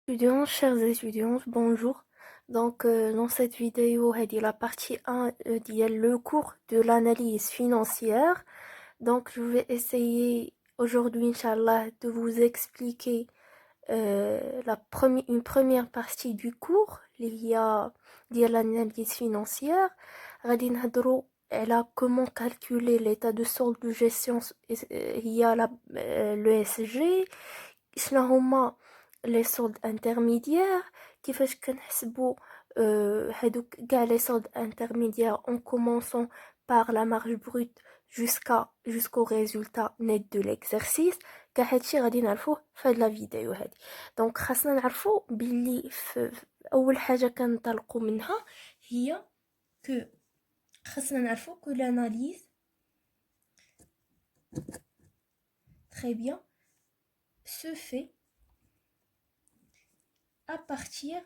Étudiants, chers étudiants, bonjour. Dans cette vidéo, c'est la partie 1 le cours de l'analyse financière. Donc, je vais essayer aujourd'hui, Inch'Allah, de vous expliquer une première partie du cours, ديال l'analyse financière. غادي نهضروا على comment calculer l'état de solde de gestion le l'ESG. شنو هما les soldes intermédiaires, كيفاش كنحسبوا هادوك كاع les soldes intermédiaires en commençant par la marge brute jusqu'au résultat net de l'exercice. كاع هادشي غادي نعرفوه في هاد لا فيديو هادي. دونك خاصنا نعرفوا باللي اول حاجه كنطلقوا منها هي خاصنا نعرفوا que l'analyse très bien se fait à partir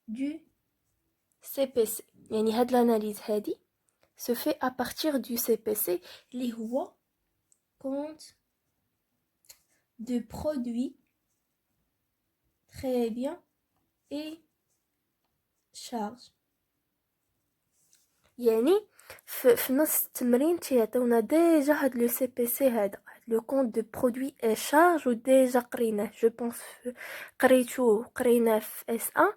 du CPC. يعني هاد l'analyse هادي se fait à partir du CPC اللي هو compte de produits, très bien, et charge. يعني في نص التمرين تيعطيونا ديجا هاد لو سي بي سي هذا لو كونت دو برودوي اي شارج وديجا قريناه جو بونس قريناه في اس 1.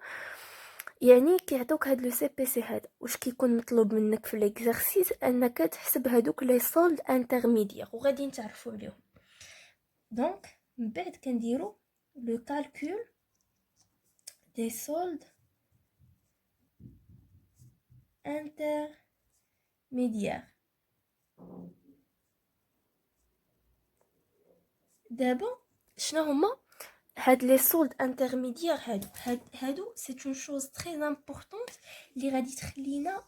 يعني كيعطوك هاد لو سي بي سي هذا واش كيكون مطلوب منك في ليكزارسيس انك تحسب هادوك لي سولد انترميديير وغادي نتعرفوا عليهم. دونك من بعد كنديروا لو كالكول دي سولد intermédiaire. دابا شنو هما هاد لي سولد انترميديير هادو سي اون شوز تري امبورطونت اللي غادي تخلينا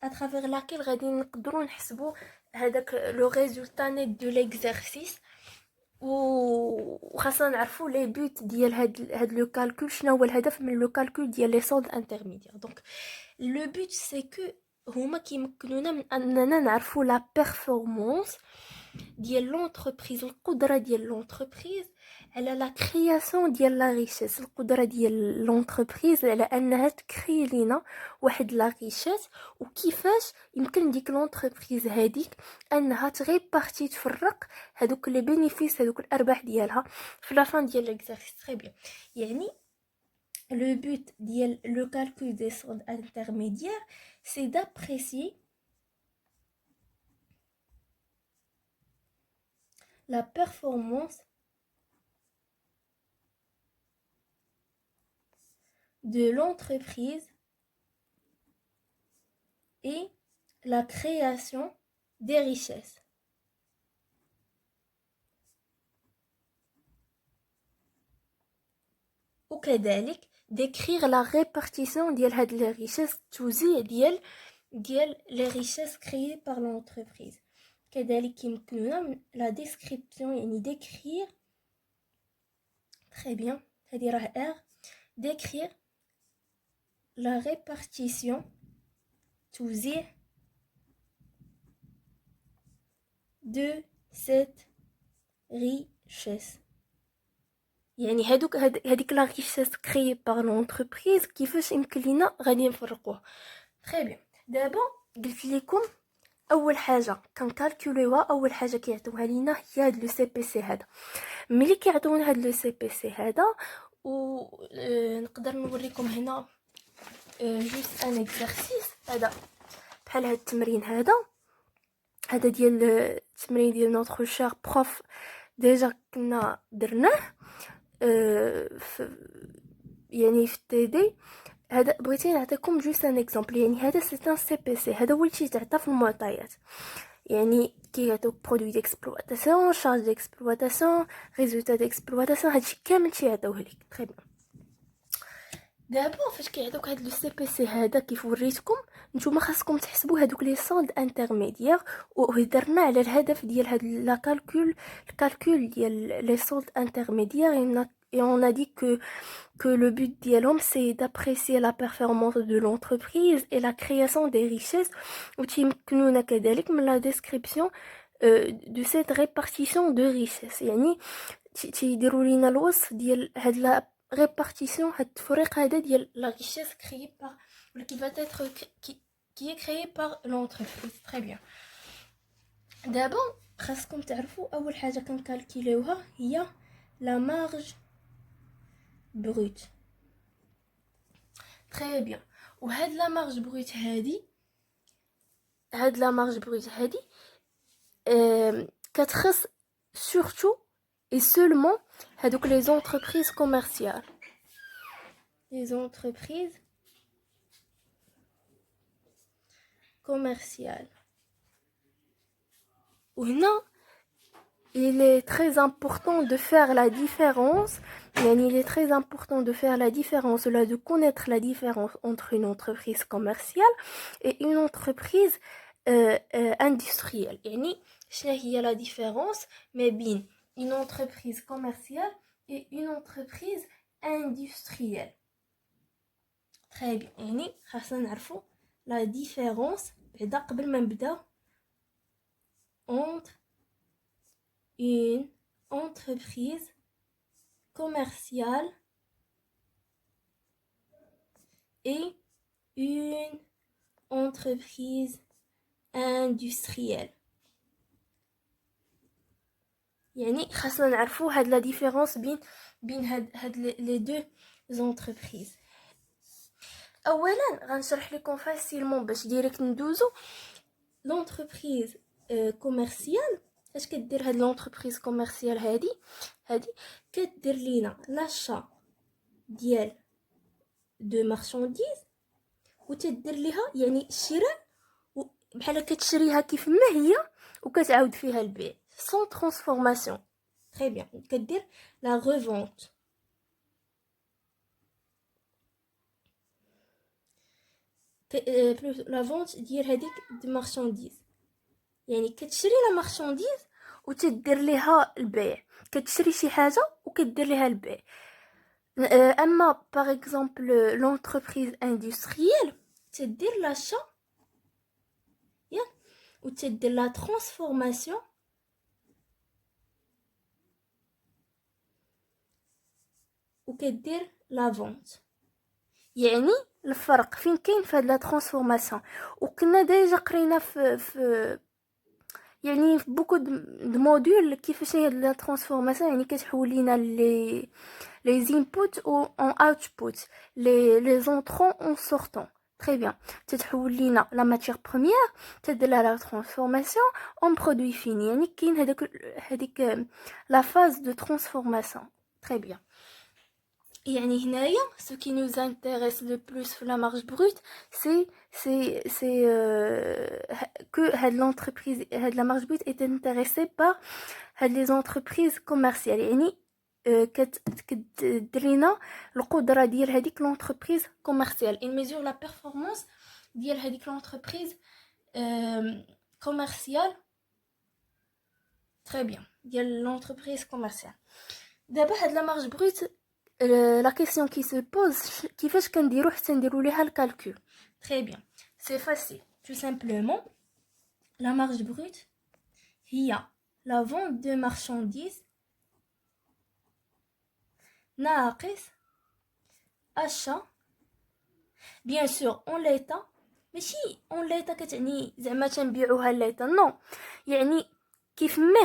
اترافير لاكيل غادي نقدروا نحسبوا هذاك لو ريزولتا نيت دو ليكزارسيس وخاصنا نعرفوا لي بوت ديال هاد لو كالكول. شنو هو الهدف من لو كالكول ديال لي سولد انترميديير؟ دونك لو بوت سي كو هما كيمكنونا من اننا نعرفوا لا بيرفورمانس ديال لونتربريز، القدره ديال لونتربريز على لا كرياسيون ديال لا ريشيس، القدره ديال لونتربريز على انها تكري لينا واحد لا ريشيس وكيفاش يمكن ديك لونتربريز هذيك انها تغيبارتي تفرق هذوك لي بينيفيس هذوك الارباح ديالها في لا فان ديال ليكزارسيس. تري بيان. يعني le but ديال le calcul des soldes intermédiaires c'est d'apprécier la performance de l'entreprise et la création des richesses. وكذلك d'écrire la répartition ديال هاد les richesses توزيع ديال les richesses créées par l'entreprise. كذلك يمكننا la description يعني d'écrire très bien هذه راه R d'écrire la répartition توزيع de cette richesse. يعني هذيك لا ريشيس كريي بار لونتربريز كيفاش يمكن لينا غادي نفرقوها. تري بيان. دابا قلت لكم اول حاجه كنكالكوليوها، اول حاجه كيعطيوها لينا هي هاد لو سي بي سي هذا. ملي كيعطيونا هاد لو سي بي سي هذا نقدر نوريكم هنا جوست ان اكزرسيس. هذا بحال هاد التمرين هذا ديال التمرين ديال نوتر شير بروف ديجا كنا درناه يعني في تي دي. هذا بغيتي نعطيكم جوست ان اكزامبل. يعني هذا سي ان سي بي سي، هذا هو اللي تيتعطى في المعطيات. يعني كيعطيوك برودوي ديكسبلواتاسيون، شارج ديكسبلواتاسيون، ريزولتا ديكسبلواتاسيون، هادشي كامل تيعطيوه ليك. تري بيان. دابا فاش كيعطيوك هاد لو سي بي سي هذا كيف وريتكم نتوما خاصكم تحسبوا هادوك لي سولد انترميديير وهضرنا على الهدف ديال هاد لا الكالكول ديال لي سولد انترميديير. Et on a dit que le but d'ILOM c'est d'apprécier la performance de l'entreprise et la création des richesses. وتيمكنونا كذلك من la description de cette répartition de richesses. يعني تيديروا لينا الوصف ديال هاد لا répartition, هاد التفريق هذا ديال la richesse créée par ou qui va être qui est créé par l'entreprise. Très bien. D'abord خاصكم تعرفوا اول حاجه كنكالكيليوها هي la marge brute. Très bien. وهاد la marge brute هادي كتخص surtout et seulement هادوك les entreprises commerciales. Les entreprises commerciales. وهنا il est très important de faire la différence. Il est très important de faire la différence, là, de connaître la différence entre une entreprise commerciale et une entreprise industrielle. شنو هي la différence ما بين une entreprise commerciale et une entreprise industrielle. Très bien. خاصنا نعرفوا la différence بعدا قبل ما نبدا entre une entreprise commerciale et une entreprise industrielle. خاصنا نعرفوا هاد لا ديفيرونس بين هاد لي دو زونتربريز. اولا غنشرح لكم فاسيلمون باش ديريكت ندوزو لونتربريز كوميرسيال. اش كدير هاد لونتربريز كوميرسيال هادي كدير لينا لاشا ديال دو مارشانديز وتدير ليها الشراء بحال كتشريها كيف ما هي وكتعاود فيها البيع sans transformation. Très bien. كدير la revente. plus la vente ديال هذيك de marchandises. كتشري لا مارشانديز وتدير ليها البيع. كتشري شي حاجه وكدير ليها البيع. اما par exemple l'entreprise industrielle تدير l'achat وتدير la transformation وكدير لا فونت. الفرق فين كاين في هاد لا ترانسفورماسيون. وكنا ديجا قرينا في بوكو د موديول كيفاش هي لا ترانسفورماسيون. كتحول لينا لي انبوت او ان اوتبوت لي زونطرون اون سورطون. Très bien. تتحول لينا لا ماتير بروميير تدير لها لا ترانسفورماسيون اون برودوي فيني. كاين هذيك لا فاز دو ترانسفورماسيون. Très bien. Ce qui nous intéresse le plus sur la marge brute, c'est que l'entreprise, la marge brute est intéressée par les entreprises commerciales. كتدرينا القدرة ديال هذيك l'entreprise commerciale. Il mesure la performance ديال هذيك l'entreprise commerciale. Très bien. ديال l'entreprise commerciale. دابا هاد la marge brute, la question qui se pose, كيفاش كنديرو حتى نديرو ليها الكالكول. Très bien. C'est facile. Tout simplement, la marge brute هي la vente de marchandises ناقص achat bien sûr en l'état. ماشي en l'état كتعني زعما تنبيعوها l'état. non. كيف ما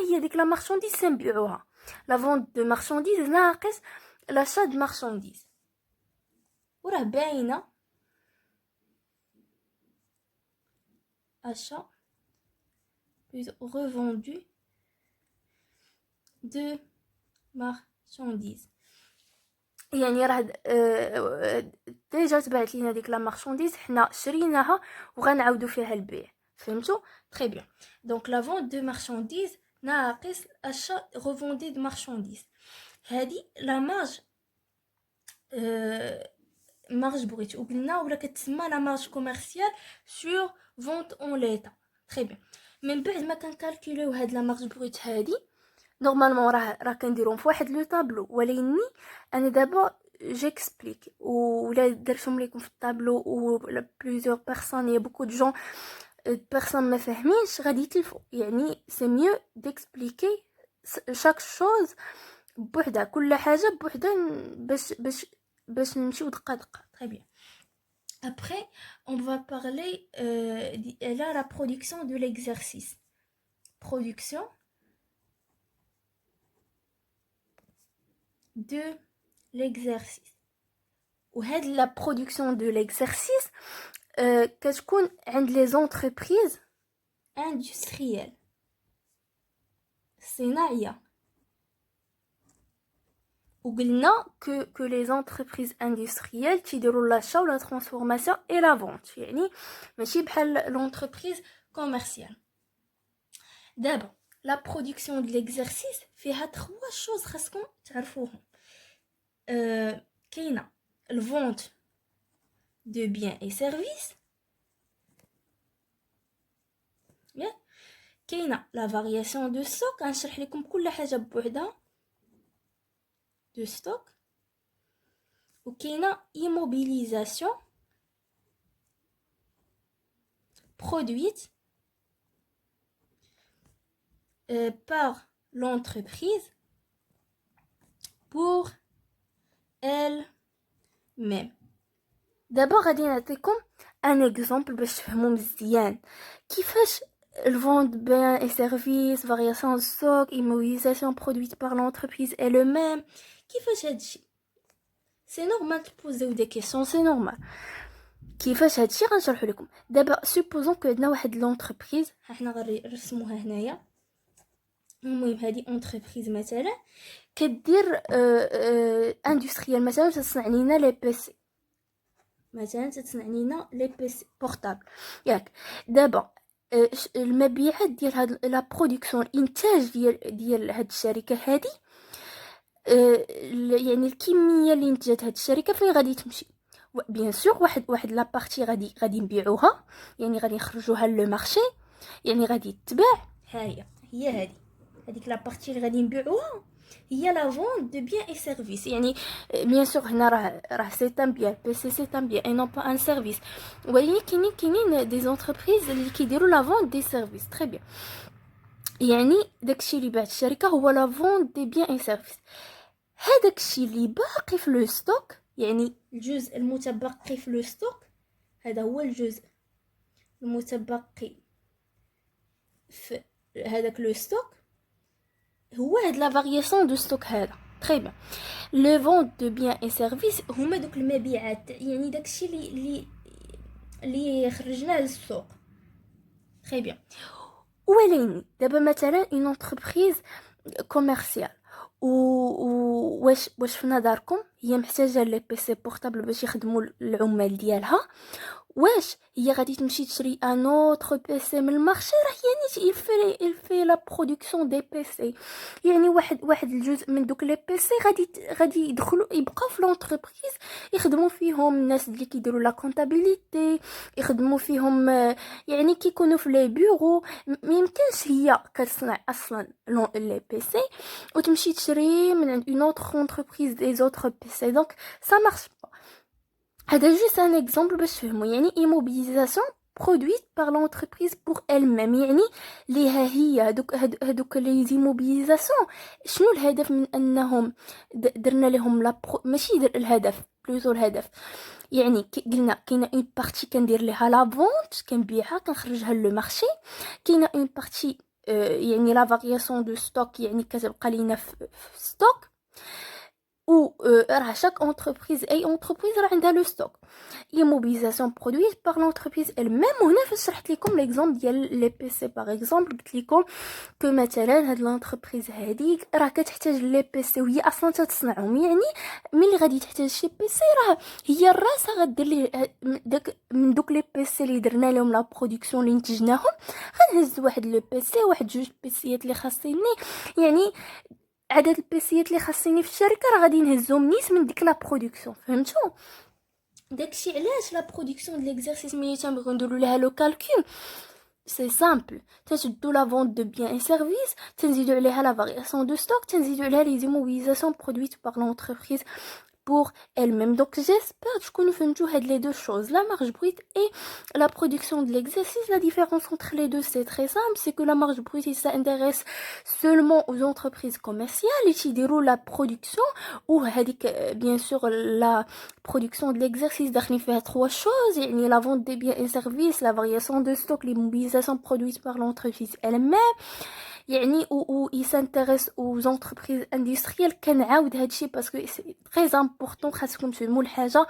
هي ديك لا مارشانديز تنبيعوها. la vente de marchandises ناقص l'achat de marchandises. وراه باينه achat plus revendu de marchandises. راه ديجا تبعت لينا ديك لا مارشانديز حنا شريناها وغنعاودو فيها البيع. فهمتوا؟ Très bien. Donc la vente de marchandises ناقص achat revendu de marchandises. هذه لا مارج marge brute وقلنا ولا كتسمى لا مارج كوميرسيال sur vente en l'état. Très bien. من بعد ما كنكالكوليو هاد لا مارج بروت هادي نورمالمون راه كنديرهم في واحد لو طابلو. ولكن انا دابا جيكسبليك ولا درتهم لكم في الطابلو و بليزيور بيرسون يا بوكو دو جون بيرسون ما فاهمينش غادي يتلفوا. سي ميو ديكسبليكي chaque chose بوحدها كل حاجه بوحدها باش نمشيو دقه دقه. Très bien. Après on va parler là la production de l'exercice. Production de l'exercice. وهاد la production de l'exercice كتكون عند les entreprises industrielles صناعية. وقلنا que les entreprises industrielles تيديروا l'achat ou la transformation et la vente, يعني ماشي بحال l'entreprise commerciale. D'abord, la production de l'exercice فيها 3 choses خاصكم تعرفوهم. كاينه vente de biens et services. Bien. كاينه la variation de stock. غنشرح لكم كل حاجه بوحدها. De stock. وكاينه immobilisation produite par l'entreprise pour elle-même. D'abord غادي نعطيكم un exemple باش تفهموا مزيان كيفاش vente de biens et services, variation de stock, immobilisation produite par l'entreprise elle-même. كيفاش هادشي؟ C'est normal de poser des questions, c'est normal. كيفاش هادشي غنشرح لكم. دابا supposons que عندنا واحد l'entreprise، حنا غنرسموها هنايا. المهم هذه entreprise مثلا كدير اندستريال مثلا تصنع لينا لي بيسي، مثلا تصنع لينا لي بيسي بورطابل ياك. دابا المبيعات ديال هاد لا برودكسيون الانتاج ديال هاد الشركه هذه يعني الكميه اللي انتجت هاد الشركه فين غادي تمشي؟ بيان سور واحد لا بارتي غادي نبيعوها، يعني غادي نخرجوها لو مارشي، يعني غادي تباع. هي هذيك لا بارتي اللي غادي نبيعوها هي لا فون دو بيان اي سيرفيس. يعني بيان سور هنا راه سي ان بيان بي سي سي ان بيان اي نون با ان سيرفيس، ولكن كاينين دي زونتربريز اللي كيديروا لا فون دي سيرفيس. تري بيان، يعني داكشي اللي باعت الشركه هو لا فون دي بيان اي سيرفيس. هذاك الشيء اللي باقي في لو ستوك، يعني الجزء المتبقي في لو ستوك، هذا هو الجزء المتبقي في هذاك لو ستوك، هو هاد لا فارياسيون دو ستوك هذا. تري بيان. لو فونت دو بيان اي سيرفيس هما دوك المبيعات، يعني داكشي اللي خرجناه للسوق. تري بيان. ولكن دابا مثلا اون انتربريز كوميرسيال واش في نظركم هي محتاجه لي بي سي بورطابل باش يخدموا العمال ديالها؟ واش هي غادي تمشي تشري ان اوتر بي سي من المارشي؟ راه يعني il fait la production des PC، يعني واحد الجزء من دوك لي بي سي غادي يدخلوا يبقاو في لونتربريز يخدموا فيهم الناس اللي كيديروا لا كونطابيليتي، يخدموا فيهم يعني كيكونوا في لي بيرو. ميمكنش هي كتصنع اصلا لي بي سي وتمشي تشري من عند اون اوتر انتربريز دي زوتر بي سي، دونك سا مارش با. هذا جوست ان اكزامبل باش تفهموا. يعني immobilisation produite par l'entreprise pour elle-même، يعني ليها هي هذوك لي زيموبيليزاسيون. شنو الهدف من انهم درنا لهم ماشي الهدف بلوتو الهدف، يعني قلنا كاينه اون بارتي كندير ليها لا فونت كنبيعها كنخرجها لو مارشي، كاينه اون بارتي يعني لا فارياسيون دو ستوك، يعني كتبقى لينا في ستوك. ou chaque entreprise اي entreprise راه عندها لو ستوك. immobilisation produite par l'entreprise elle-même. وهنا فاش شرحت لكم ليكزامبل ديال لي بي سي باغ اكزومبل قلت لكم كو مثلا هاد لونتربريز هذيك راه كتحتاج لي بي سي وهي اصلا تتصنعهم، يعني ملي غادي تحتاج شي بي سي راه هي الراس غدير ليه داك من دوك لي بي سي اللي درنا لهم لا برودكسيون اللي انتجناهم، غنهز واحد لو بي سي واحد جوج بيسيات اللي خاصيني، يعني عدد البيسيات اللي خاصيني في الشركه راه غادي نهزهم نيت من ديك لا برودكسيون. فهمتوا داكشي علاش لا برودكسيون ديال ليكزارسيس ملي تنبغيو نديرو لها لو كالكول سي سامبل. تنشدو لا فونت دو بيان اي سيرفيس، تنزيدو عليها لا فارياسيون دو ستوك، تنزيدو عليها لي زيموبيليزاسيون برودويت بار لونتربريز pour elle-même. Donc j'espère que nous faisons les deux choses, la marge brute et la production de l'exercice. La différence entre les deux, c'est très simple, c'est que la marge brute, ça intéresse seulement aux entreprises commerciales et qui déroulent la production ou bien sûr la production de l'exercice. داخلين فيها trois choses, يعني la vente des biens et services, la variation de stock, les mobilisations produites par l'entreprise elle-même, يعني où il s'intéresse aux entreprises industrielles. كنعاود هادشي parce que c'est très important. خاصكم تفهموا الحاجه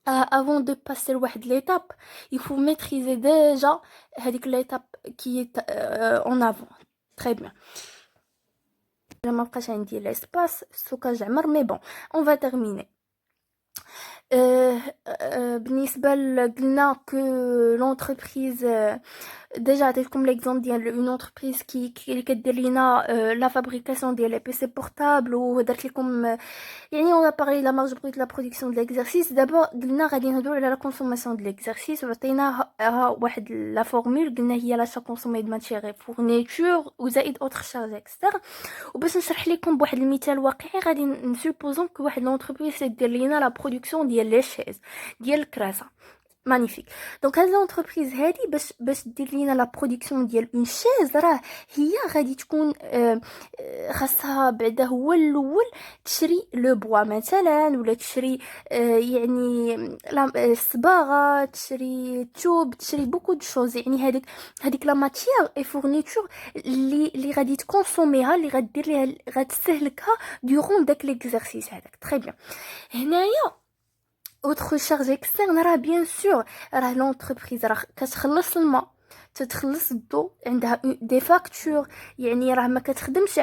avant de passer لواحد l'étape, il faut maîtriser déjà هذيك l'étape qui est en avant. Très bien. ما بقاش عندي l'espace stockage عمر, mais bon, on va terminer. بالنسبه قلنا que l'entreprise déjà عطيتكم l'exemple ديال une entreprise qui كدير لينا la fabrication ديال les PC portables, ودرت لكم يعني on a parlé de la marge brute de la production de l'exercice. d'abord قلنا غادي نهضروا على la consommation de l'exercice, وعطيناها واحد la formule قلنا هي l'achat consommé de matière et fourniture وزائد autres charges externes. وباش نشرح لكم بواحد المثال واقعي غادي نسوبوزون كو واحد لونتربريز دير لينا لا برودكسيون ديال لي شيز ديال الكراسه. مانيفيك. دونك هاد لونتربريز هادي باش دير لينا لا برودكسيون ديال اون شيز, راه هي غادي تكون خاصها بعدا هو الاول تشري لو بوا مثلا, ولا تشري يعني الصباغه, تشري الثوب, تشري بوكو دو شوز. يعني هذيك لا ماتيير اي فورنيتور اللي غادي تكونسوميها, اللي غدير ليها غتستهلكها دورون داك ليكزارسيس هذاك. تري بيان. هنايا autre charge externe, راه bien sûr راه l'entreprise راه كتخلص الماء, تتخلص الضوء, عندها دي فاكتور, يعني راه ما كتخدمش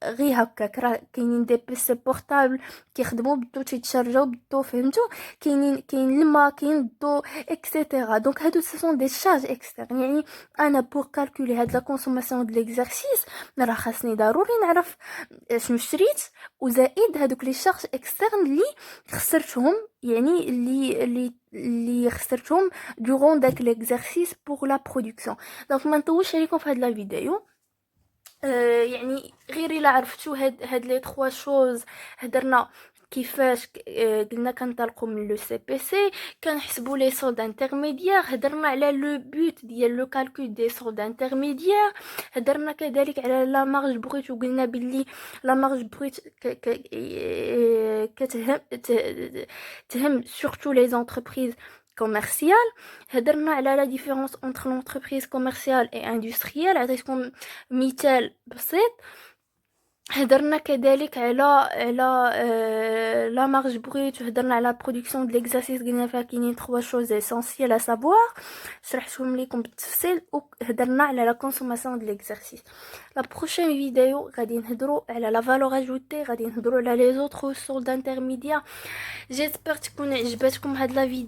غير هكاك. راه كاينين دي بيسي بورطابل كيخدموا بالضوء, تيتشارجاو بالضوء, فهمتوا؟ كاين الماء, كاين الضوء اكسيتيرا. دونك هادو سون دي شارج اكسترن. يعني انا بور كالكولي هاد لا كونسوماسيون د ليكزارسيس راه خاصني ضروري نعرف شنو شريت, وزائد هادوك لي شارج اكسترن اللي خسرتهم, يعني اللي خسرتهم durant داك l'exercice pour la production. دونك ما نطولش عليكم في هاد لا فيديو. يعني غير الا عرفتوا هاد لي 3 شوز هضرنا كيفاش قلنا كنطلقوا من لو سي بي سي, كنحسبوا لي سولد انترميديير, هضرنا على لو بوت ديال لو كالكول دي سولد انترميديير, هضرنا كذلك على لا مارج بروت, وقلنا باللي لا مارج بروت تهم surtout les entreprises commerciales. هضرنا على la différence entre l'entreprise commerciale et industrielle, عطيتكم مثال بسيط. هضرنا كذلك على لا مارج بروت, وهضرنا على برودكسيون د ليكزارسيس, قلنا فيها كاينين 3 شوز اسونسيال ا سافوار, شرحتهم لكم بالتفصيل. وهضرنا على لا كونسوماسيون د ليكزارسيس. لا بروشين فيديو غادي نهضروا على لا فالور اجوتي, غادي نهضروا على لي زوتر سولد انترميديير. جيسبر تكون عجبتكم هاد لا فيديو.